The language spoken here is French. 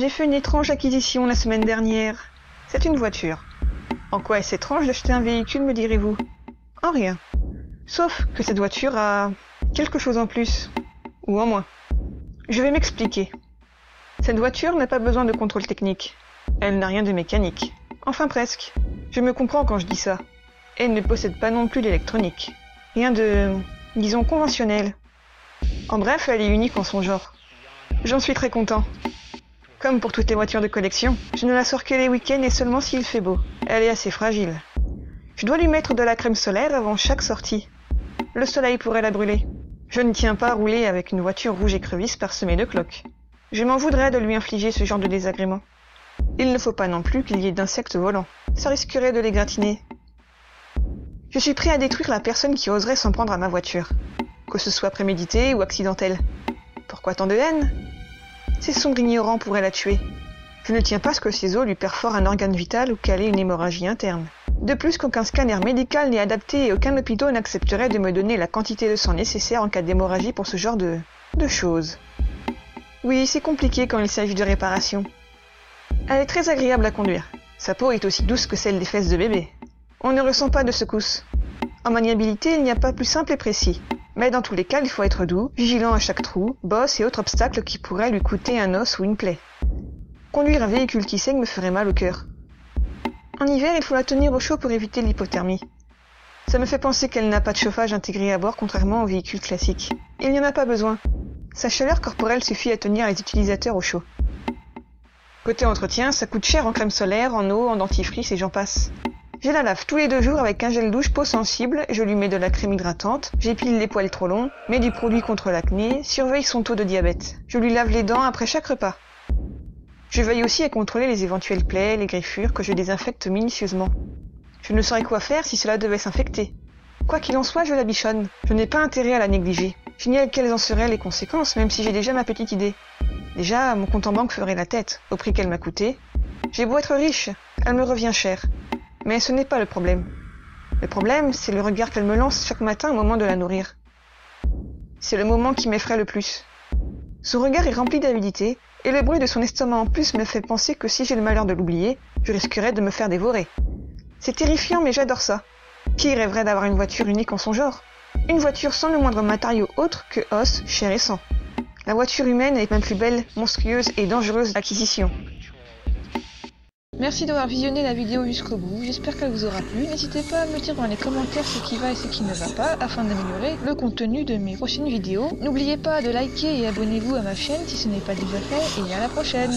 J'ai fait une étrange acquisition la semaine dernière. C'est une voiture. En quoi est-ce étrange d'acheter un véhicule, me direz-vous? En rien. Sauf que cette voiture a quelque chose en plus. Ou en moins. Je vais m'expliquer. Cette voiture n'a pas besoin de contrôle technique. Elle n'a rien de mécanique. Enfin presque. Je me comprends quand je dis ça. Elle ne possède pas non plus d'électronique. Rien de, disons, conventionnel. En bref, elle est unique en son genre. J'en suis très content. Comme pour toutes les voitures de collection, je ne la sors que les week-ends et seulement s'il fait beau. Elle est assez fragile. Je dois lui mettre de la crème solaire avant chaque sortie. Le soleil pourrait la brûler. Je ne tiens pas à rouler avec une voiture rouge écrevisse parsemée de cloques. Je m'en voudrais de lui infliger ce genre de désagrément. Il ne faut pas non plus qu'il y ait d'insectes volants. Ça risquerait de l'égratigner. Je suis prêt à détruire la personne qui oserait s'en prendre à ma voiture. Que ce soit prémédité ou accidentel. Pourquoi tant de haine? Ces sombres ignorants pourraient la tuer. Je ne tiens pas à ce que ces os lui perforent un organe vital ou qu'elle ait une hémorragie interne. De plus qu'aucun scanner médical n'est adapté et aucun hôpital n'accepterait de me donner la quantité de sang nécessaire en cas d'hémorragie pour ce genre de choses. Oui, c'est compliqué quand il s'agit de réparation. Elle est très agréable à conduire. Sa peau est aussi douce que celle des fesses de bébé. On ne ressent pas de secousses. En maniabilité, il n'y a pas plus simple et précis. Mais dans tous les cas, il faut être doux, vigilant à chaque trou, bosse et autres obstacles qui pourraient lui coûter un os ou une plaie. Conduire un véhicule qui saigne me ferait mal au cœur. En hiver, il faut la tenir au chaud pour éviter l'hypothermie. Ça me fait penser qu'elle n'a pas de chauffage intégré à bord contrairement aux véhicules classiques. Il n'y en a pas besoin. Sa chaleur corporelle suffit à tenir les utilisateurs au chaud. Côté entretien, ça coûte cher en crème solaire, en eau, en dentifrice et j'en passe. Je la lave tous les 2 jours avec un gel douche peau sensible, je lui mets de la crème hydratante, j'épile les poils trop longs, mets du produit contre l'acné, surveille son taux de diabète. Je lui lave les dents après chaque repas. Je veille aussi à contrôler les éventuelles plaies, les griffures que je désinfecte minutieusement. Je ne saurais quoi faire si cela devait s'infecter. Quoi qu'il en soit, je la bichonne. Je n'ai pas intérêt à la négliger. J'ignore quelles en seraient les conséquences, même si j'ai déjà ma petite idée. Déjà, mon compte en banque ferait la tête, au prix qu'elle m'a coûté. J'ai beau être riche, elle me revient cher. Mais ce n'est pas le problème. Le problème, c'est le regard qu'elle me lance chaque matin au moment de la nourrir. C'est le moment qui m'effraie le plus. Son regard est rempli d'avidité, et le bruit de son estomac en plus me fait penser que si j'ai le malheur de l'oublier, je risquerais de me faire dévorer. C'est terrifiant, mais j'adore ça. Qui rêverait d'avoir une voiture unique en son genre? Une voiture sans le moindre matériau autre que os, chair et sang. La voiture humaine est ma plus belle, monstrueuse et dangereuse acquisition. Merci d'avoir visionné la vidéo jusqu'au bout, j'espère qu'elle vous aura plu. N'hésitez pas à me dire dans les commentaires ce qui va et ce qui ne va pas, afin d'améliorer le contenu de mes prochaines vidéos. N'oubliez pas de liker et abonnez-vous à ma chaîne si ce n'est pas déjà fait, et à la prochaine!